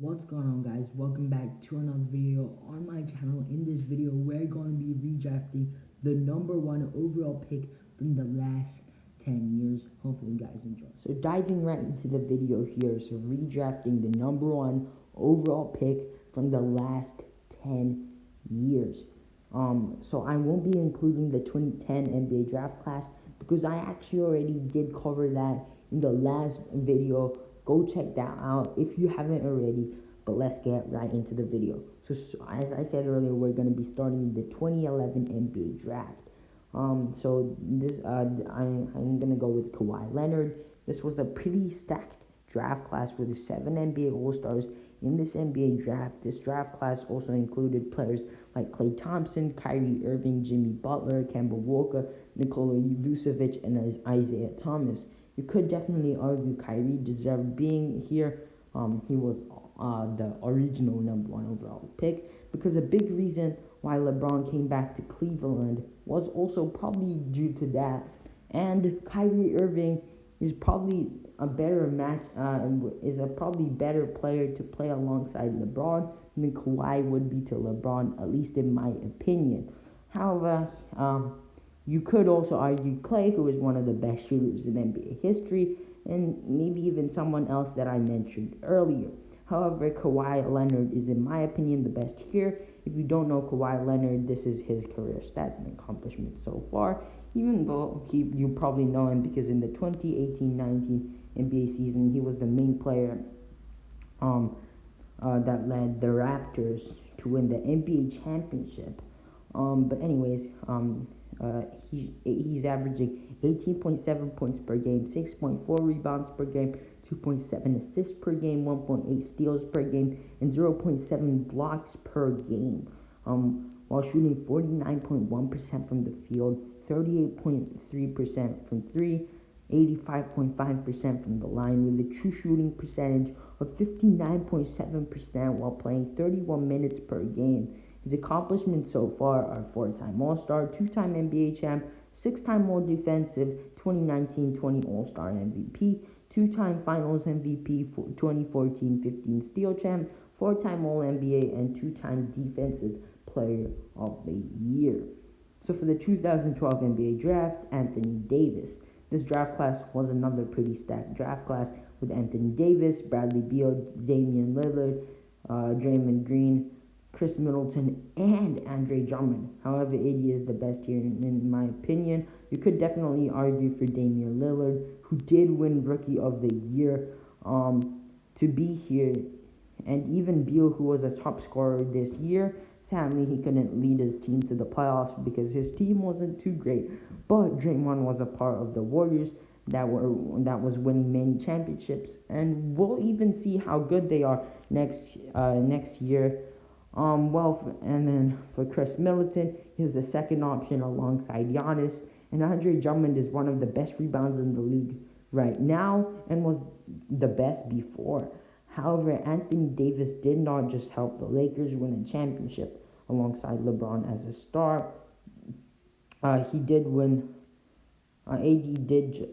What's going on, guys? Welcome back to another video on my channel. In this video we're going to be redrafting the number one overall pick from the last 10 years. Hopefully you guys enjoy. So diving right into the video here, so redrafting the number one overall pick from the last 10 years. So I won't be including the 2010 NBA draft class because I actually already did cover that in the last video. Go check that out if you haven't already. But let's get right into the video. So as I said earlier, we're going to be starting the 2011 NBA draft. So this I'm gonna go with Kawhi Leonard. This was a pretty stacked draft class with 7 NBA All-Stars in this NBA draft. This draft class also included players like Klay Thompson, Kyrie Irving, Jimmy Butler, Kemba Walker, Nikola Vucevic, and Isaiah Thomas. You could definitely argue Kyrie deserved being here. He was the original number one overall pick, because a big reason why LeBron came back to Cleveland was also probably due to that. And Kyrie Irving is probably a better match, is a probably better player to play alongside LeBron than Kawhi would be to LeBron, at least in my opinion. However, you could also argue Klay, who is one of the best shooters in NBA history, and maybe even someone else that I mentioned earlier. However, Kawhi Leonard is, in my opinion, the best here. If you don't know Kawhi Leonard, this is his career stats and accomplishments so far, even though you probably know him because in the 2018-19 NBA season, he was the main player that led the Raptors to win the NBA championship. But anyways, he's averaging 18.7 points per game, 6.4 rebounds per game, 2.7 assists per game, 1.8 steals per game, and 0.7 blocks per game. While shooting 49.1% from the field, 38.3% from three, 85.5% from the line, with a true shooting percentage of 59.7% while playing 31 minutes per game. His accomplishments so far are 4-time All-Star, 2-time NBA champ, 6-time All-Defensive, 2019-20 All-Star MVP, 2-time Finals MVP, 2014-15 Steal champ, 4-time All-NBA, and 2-time Defensive Player of the Year. So for the 2012 NBA draft, Anthony Davis. This draft class was another pretty stacked draft class with Anthony Davis, Bradley Beal, Damian Lillard, Draymond Green, Chris Middleton, and Andre Drummond. However, AD is the best here in my opinion. You could definitely argue for Damian Lillard, who did win Rookie of the Year, to be here. And even Beal, who was a top scorer this year, sadly he couldn't lead his team to the playoffs because his team wasn't too great. But Draymond was a part of the Warriors that was winning many championships, and we'll even see how good they are next year. And then for Chris Middleton, he's the second option alongside Giannis. And Andre Drummond is one of the best rebounders in the league right now and was the best before. However, Anthony Davis did not just help the Lakers win a championship alongside LeBron as a star. He did win. AD did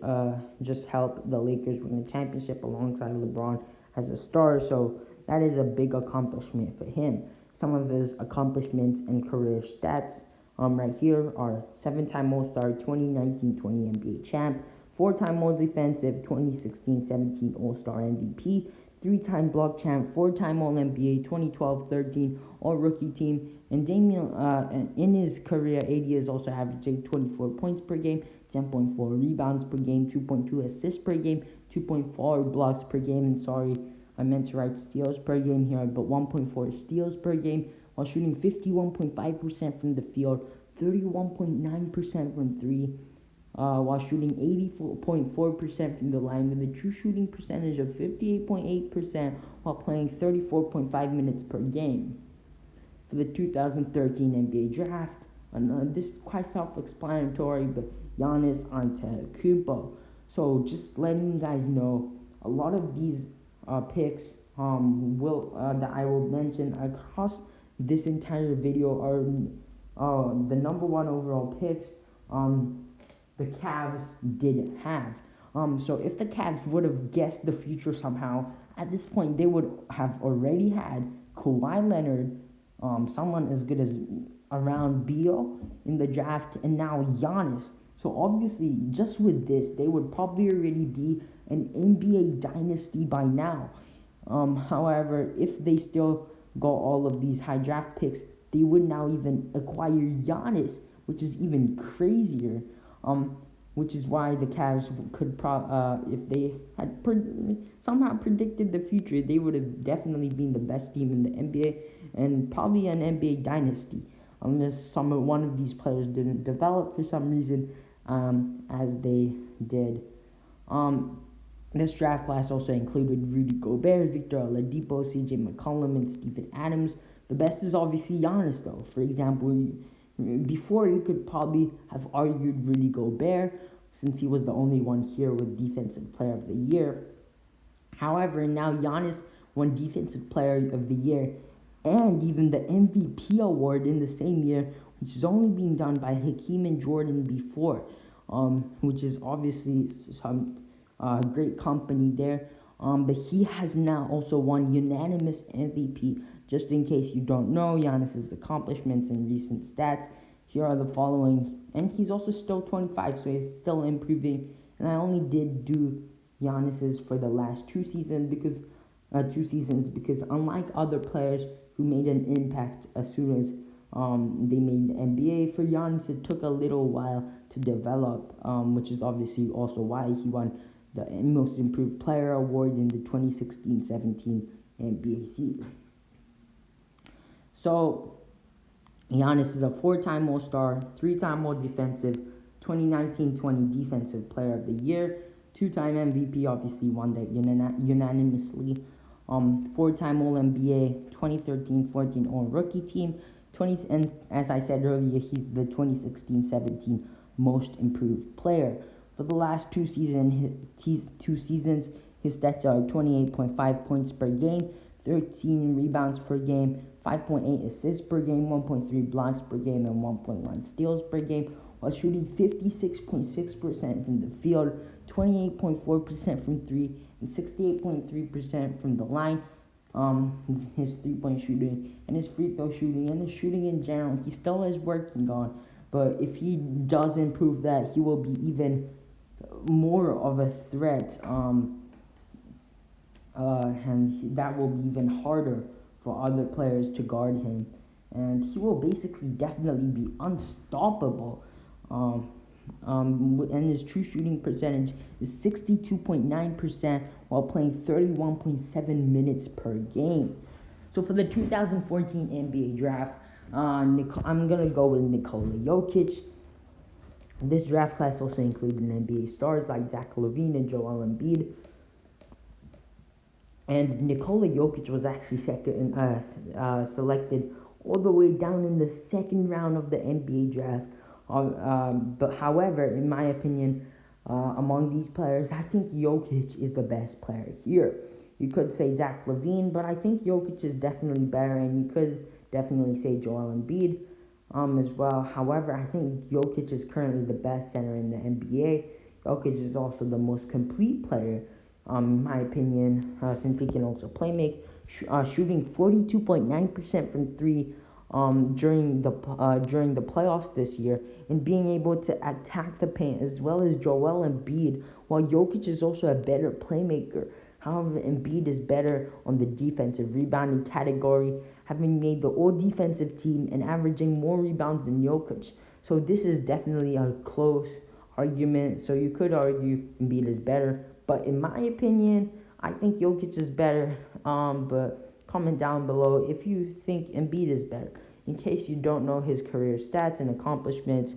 just help the Lakers win the championship alongside LeBron as a star, so that is a big accomplishment for him. Some of his accomplishments and career stats right here are 7-time All-Star, 2019-20 NBA champ, 4-time All-Defensive, 2016-17 All-Star MVP, 3-time block champ, 4-time All-NBA, 2012-13 All-Rookie team, and Damian, in his career, AD is also averaging 24 points per game, 10.4 rebounds per game, 2.2 assists per game, 2.4 blocks per game, and sorry, I meant to write steals per game here, but 1.4 steals per game, while shooting 51.5% from the field, 31.9% from three, while shooting 84.4% from the line, with a true shooting percentage of 58.8% while playing 34.5 minutes per game. For the 2013 NBA draft, this is quite self-explanatory, but Giannis Antetokounmpo. So just letting you guys know, a lot of these picks that I will mention across this entire video are the number one overall picks the Cavs didn't have. So if the Cavs would have guessed the future somehow, at this point they would have already had Kawhi Leonard, someone as good as around Beal in the draft, and now Giannis. So obviously, just with this, they would probably already be an NBA dynasty by now. However, if they still got all of these high draft picks, they would now even acquire Giannis, which is even crazier. Which is why the Cavs could if they had somehow predicted the future, they would have definitely been the best team in the NBA and probably an NBA dynasty, unless one of these players didn't develop for some reason, as they did. Um, this draft class also included Rudy Gobert, Victor Oladipo, CJ McCollum, and Steven Adams. The best is obviously Giannis, though. For example, before you could probably have argued Rudy Gobert, since he was the only one here with Defensive Player of the Year. However, now Giannis won Defensive Player of the Year and even the MVP award in the same year, which is only being done by Hakeem and Jordan before, which is obviously some great company there. But he has now also won unanimous MVP. Just in case you don't know Giannis's accomplishments and recent stats, here are the following. And he's also still 25, so he's still improving. And I only did do Giannis's for the last two seasons because unlike other players who made an impact as soon as they made the NBA, for Giannis it took a little while to develop, which is obviously also why he won the Most Improved Player award in the 2016-17 NBA season. So Giannis is a four-time All-Star, three-time All-Defensive, 2019-20 Defensive Player of the Year, two-time MVP, obviously won that unanimously, four-time All-NBA, 2013-14 All-Rookie Team, and as I said earlier, he's the 2016-17 Most Improved Player. For the last two seasons, his stats are 28.5 points per game, 13 rebounds per game, 5.8 assists per game, 1.3 blocks per game, and 1.1 steals per game, while shooting 56.6% from the field, 28.4% from three, and 68.3% from the line. His three-point shooting and his free throw shooting and his shooting in general, he still is working on. But if he does improve that, he will be even more of a threat. And that will be even harder for other players to guard him, and he will basically definitely be unstoppable. And his true shooting percentage is 62.9% while playing 31.7 minutes per game. So for the 2014 NBA draft, I'm gonna go with Nikola Jokic. This draft class also included NBA stars like Zach LaVine and Joel Embiid. And Nikola Jokic was actually selected all the way down in the second round of the NBA draft. But however, in my opinion, among these players, I think Jokic is the best player here. You could say Zach LaVine, but I think Jokic is definitely better, and you could definitely say Joel Embiid as well. However, I think Jokic is currently the best center in the NBA. Jokic is also the most complete player, in my opinion, since he can also play make, shooting 42.9% from three during the playoffs this year, and being able to attack the paint as well as Joel Embiid, while Jokic is also a better playmaker. However, Embiid is better on the defensive rebounding category, having made the all-defensive team and averaging more rebounds than Jokic. So this is definitely a close argument. So you could argue Embiid is better, but in my opinion, I think Jokic is better. But comment down below if you think Embiid is better. In case you don't know his career stats and accomplishments,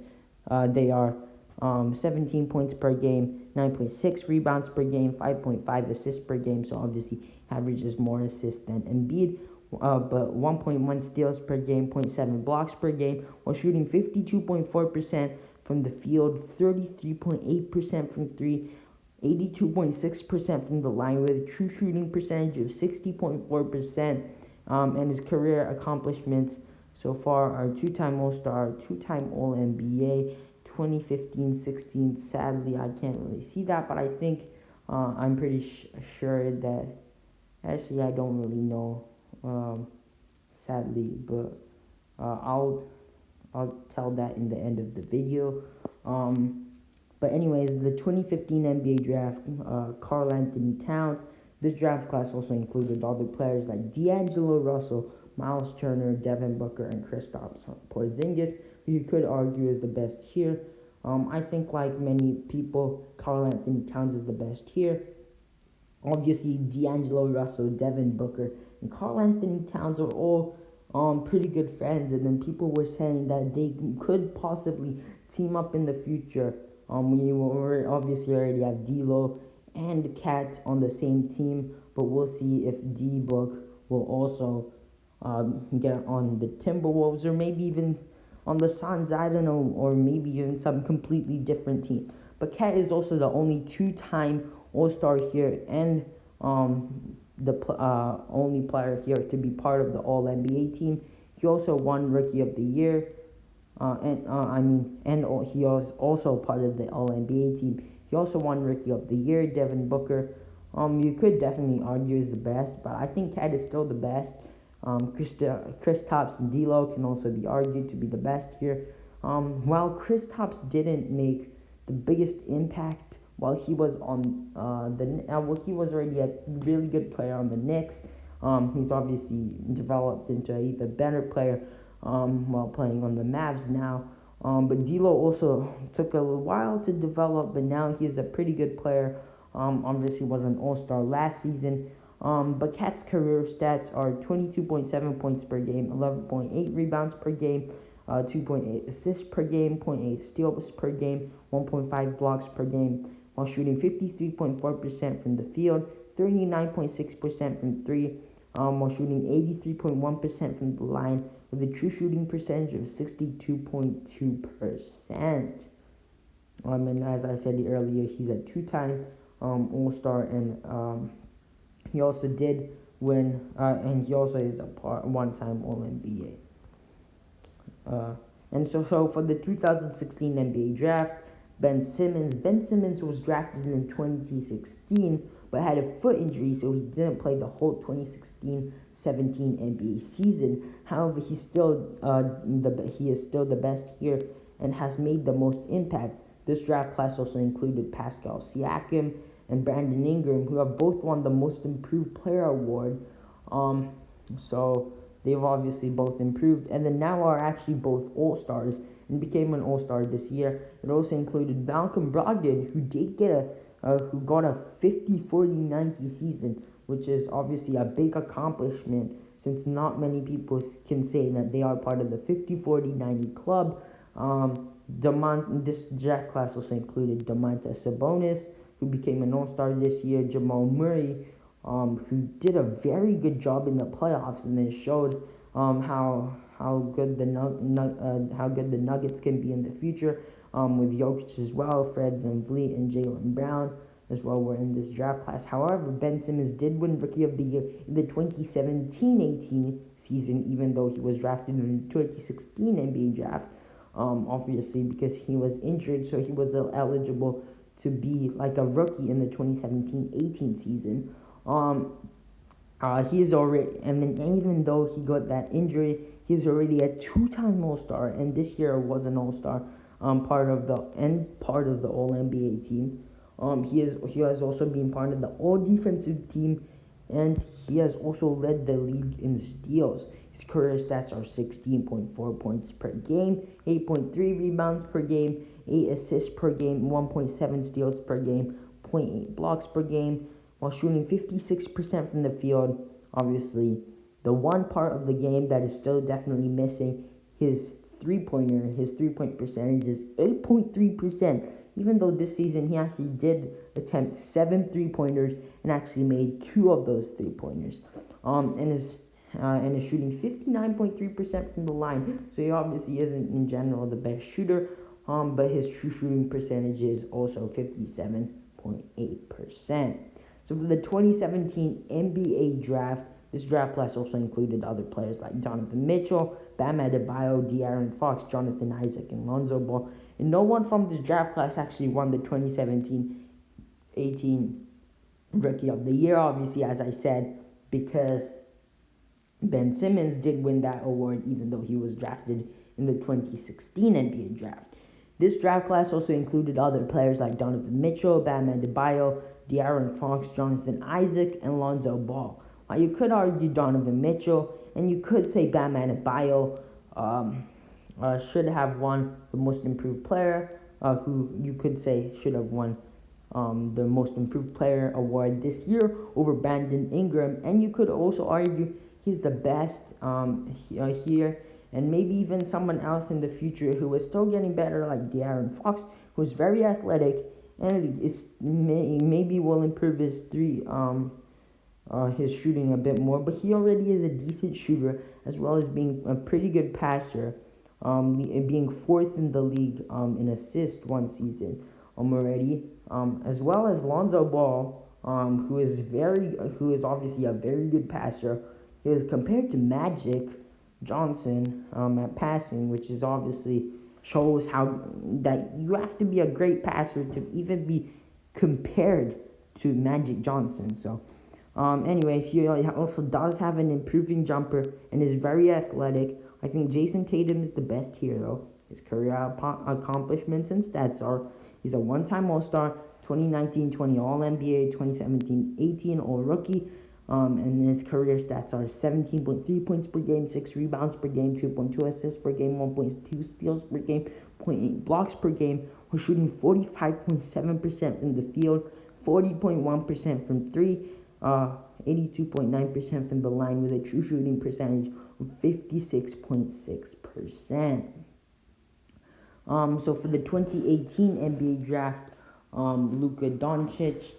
they are 17 points per game, 9.6 rebounds per game, 5.5 assists per game. So obviously averages more assists than Embiid, but 1.1 steals per game, 0.7 blocks per game, while shooting 52.4% from the field, 33.8% from three, 82.6% from the line, with a true shooting percentage of 60.4%. And his career accomplishments so far are two-time All-Star, two-time All-NBA, 2015-16. Sadly, I can't really see that, but I think I'm pretty sure that Actually, I don't really know, um, sadly, but uh, I'll I'll tell that in the end of the video. Um, but anyways, the 2015 NBA draft, Karl Anthony Towns. This draft class also included other players like D'Angelo Russell, Miles Turner, Devin Booker, and Kristaps Porzingis, who you could argue is the best here. I think, like many people, Karl Anthony Towns is the best here. Obviously, D'Angelo Russell, Devin Booker, and Karl Anthony Towns are all pretty good friends, and then people were saying that they could possibly team up in the future. We were obviously already have D'Lo and Cat on the same team, but we'll see if D-Book will also get on the Timberwolves or maybe even on the Suns. I don't know, or maybe even some completely different team. But Cat is also the only two-time All-Star here and the only player here to be part of the All-NBA team. He also won Rookie of the Year, and he was also part of the All-NBA team. He also won Rookie of the Year. Devin Booker, you could definitely argue is the best, but I think Cat is still the best. Kristaps and D'Lo can also be argued to be the best here. While Kristaps didn't make the biggest impact while he was on he was already a really good player on the Knicks. He's obviously developed into an even better player while playing on the Mavs now. But D'Lo also took a while to develop, but now he's a pretty good player. Obviously was an All-Star last season. But Cat's career stats are 22.7 points per game, 11.8 rebounds per game, 2.8 assists per game, zero point 0.8 steals per game, 1.5 blocks per game, while shooting 53.4% from the field, 39.6% from three, while shooting 83.1% from the line, with a true shooting percentage of 62.2%. And as I said earlier, he's a two-time All-Star, and he also did win, and he also is a one-time All-NBA. And so for the 2016 NBA draft, Ben Simmons was drafted in 2016, but had a foot injury, so he didn't play the whole 2016-17 NBA season. However, he is still the best here and has made the most impact. This draft class also included Pascal Siakam and Brandon Ingram, who have both won the Most Improved Player award. So they've obviously both improved, and then now are actually both All-Stars and became an All-Star this year. It also included Malcolm Brogdon, who got a 50-40-90 season, which is obviously a big accomplishment since not many people can say that they are part of the 50-40-90 club. This draft class also included Domantas Sabonis, who became an All-Star this year, Jamal Murray, who did a very good job in the playoffs and then showed how good the Nuggets can be in the future, with Jokic as well, Fred VanVleet and Jaylen Brown as well were in this draft class. However, Ben Simmons did win Rookie of the Year in the 2017-18 season, even though he was drafted in the 2016 NBA draft. Obviously because he was injured, so he was eligible to be like a rookie in the 2017-18 season. He is already, and then even though he got that injury, he's already a two-time All-Star, and this year was an All-Star, part of the All-NBA team. He has also been part of the All-Defensive team, and he has also led the league in steals. His career stats are 16.4 points per game, 8.3 rebounds per game, 8 assists per game, 1.7 steals per game, 0.8 blocks per game, while shooting 56% from the field. Obviously, the one part of the game that is still definitely missing, his three-point percentage is 8.3%, even though this season he actually did attempt 7 3-pointers and actually made 2 of those 3-pointers. And is shooting 59.3% from the line, so he obviously isn't in general the best shooter, but his true shooting percentage is also 57.8%. So for the 2017 NBA draft, this draft class also included other players like Donovan Mitchell, Bam Adebayo, De'Aaron Fox, Jonathan Isaac, and Lonzo Ball. And no one from this draft class actually won the 2017-18 Rookie of the Year. Obviously, as I said, because Ben Simmons did win that award even though he was drafted in the 2016 NBA draft. This draft class also included other players like Donovan Mitchell, Bam Adebayo, De'Aaron Fox, Jonathan Isaac, and Lonzo Ball. While you could argue Donovan Mitchell, and you could say Bam Adebayo should have won the most improved player, who you could say should have won the most improved player award this year over Brandon Ingram, and you could also argue he's the best here, and maybe even someone else in the future who is still getting better, like De'Aaron Fox, who's very athletic and maybe will improve his shooting a bit more, but he already is a decent shooter as well as being a pretty good passer, being fourth in the league in assists one season already, as well as Lonzo Ball, who is obviously a very good passer. He is compared to Magic Johnson at passing, which is obviously shows how that you have to be a great passer to even be compared to Magic Johnson. So, anyways, he also does have an improving jumper and is very athletic. I think Jason Tatum is the best here, though. His career accomplishments and stats are: he's a one-time All-Star, 2019-20 All-NBA, 2017-18 All-Rookie, and his career stats are 17.3 points per game, 6 rebounds per game, 2.2 assists per game, 1.2 steals per game, 0.8 blocks per game. We're shooting 45.7% from the field, 40.1% from three, 82.9% from the line, with a true shooting percentage of 56.6%. So for the 2018 NBA draft, Luka Doncic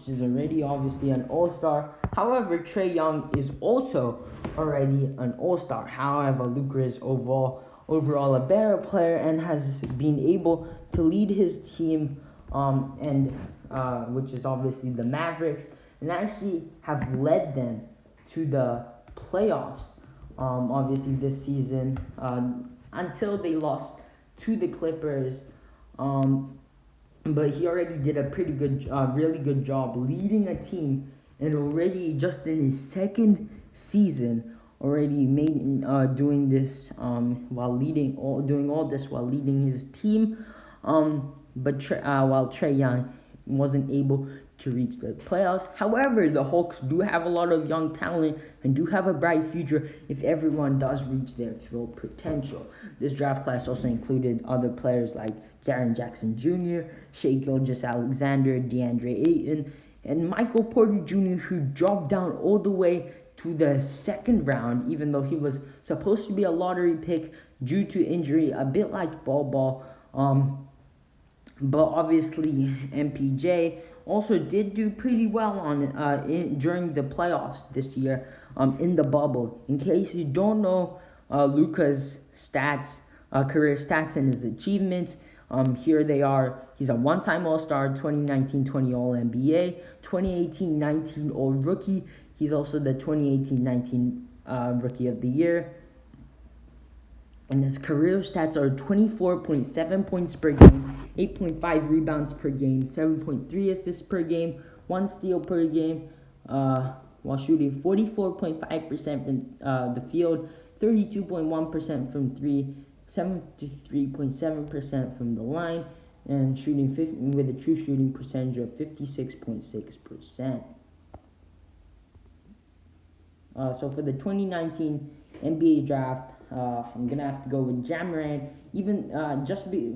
is already obviously an All-Star. However, Trae Young is also already an All-Star. However, Luka is overall a better player and has been able to lead his team, which is obviously the Mavericks, and actually have led them to the playoffs. Obviously this season, until they lost to the Clippers. But he already did a really good job leading a team, and already just in his second season, already doing this doing all this while leading his team. But while Trae Young wasn't able to reach the playoffs. However, the Hawks do have a lot of young talent and do have a bright future if everyone does reach their full potential. This draft class also included other players like Jaren Jackson Jr., Shai Gilgeous-Alexander, DeAndre Ayton, and Michael Porter Jr., who dropped down all the way to the second round, even though he was supposed to be a lottery pick due to injury, a bit like Ball. But obviously, MPJ also did do pretty well during the playoffs this year in the bubble. In case you don't know Luka's stats, career stats and his achievements, here they are. He's a one-time All-Star, 2019-20 All-NBA, 2018-19 All-Rookie. He's also the 2018-19 Rookie of the Year. And his career stats are 24.7 points per game, 8.5 rebounds per game, 7.3 assists per game, 1 steal per game, while shooting 44.5% from the field, 32.1% from 3, 73.7% from the line, and shooting with a true shooting percentage of 56.6%. So for the 2019 NBA draft, I'm going to have to go with Ja Morant, even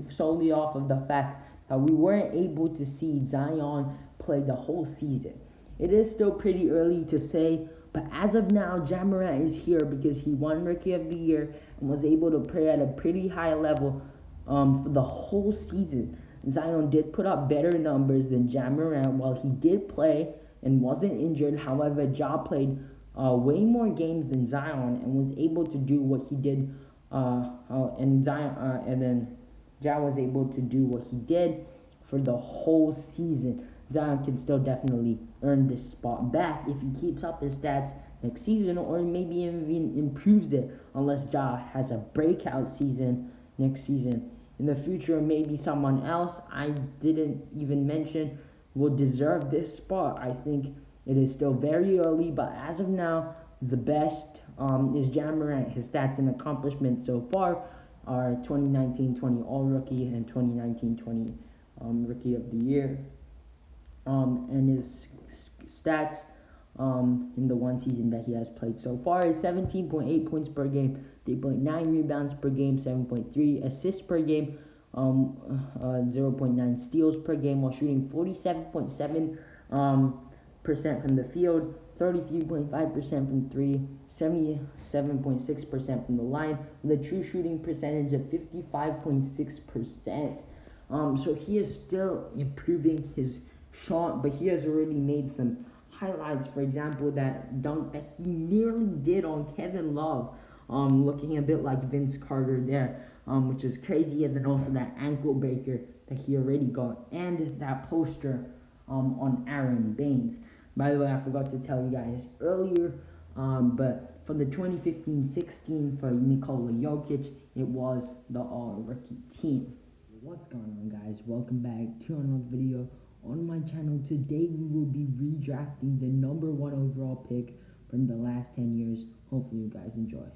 solely off of the fact that we weren't able to see Zion play the whole season. It is still pretty early to say, but as of now, Ja Morant is here because he won Rookie of the Year and was able to play at a pretty high level for the whole season. Zion did put up better numbers than Ja Morant while he did play and wasn't injured. However, Ja played way more games than Zion and was able to do what he did, and then Ja was able to do what he did for the whole season. Zion can still definitely earn this spot back if he keeps up his stats next season, or maybe even improves it, unless Ja has a breakout season next season. In the future, maybe someone else I didn't even mention will deserve this spot. I think It is still very early, but as of now, the best is Ja Morant. His stats and accomplishments so far are 2019-20 All-Rookie and 2019-20 Rookie of the Year. And his stats in the one season that he has played so far is 17.8 points per game, 3.9 rebounds per game, 7.3 assists per game, 0.9 steals per game, while shooting 47.7 percent from the field, 33.5% from three, 77.6% from the line, with a true shooting percentage of 55.6%. So he is still improving his shot, but he has already made some highlights. For example, that dunk that he nearly did on Kevin Love, looking a bit like Vince Carter there, which is crazy. And then also that ankle breaker that he already got, and that poster on Aaron Baines. By the way, I forgot to tell you guys earlier, but for the 2015-16 for Nikola Jokic, it was the All-Rookie team. What's going on, guys? Welcome back to another video on my channel. Today we will be redrafting the #1 overall pick from the last 10 years. Hopefully you guys enjoy.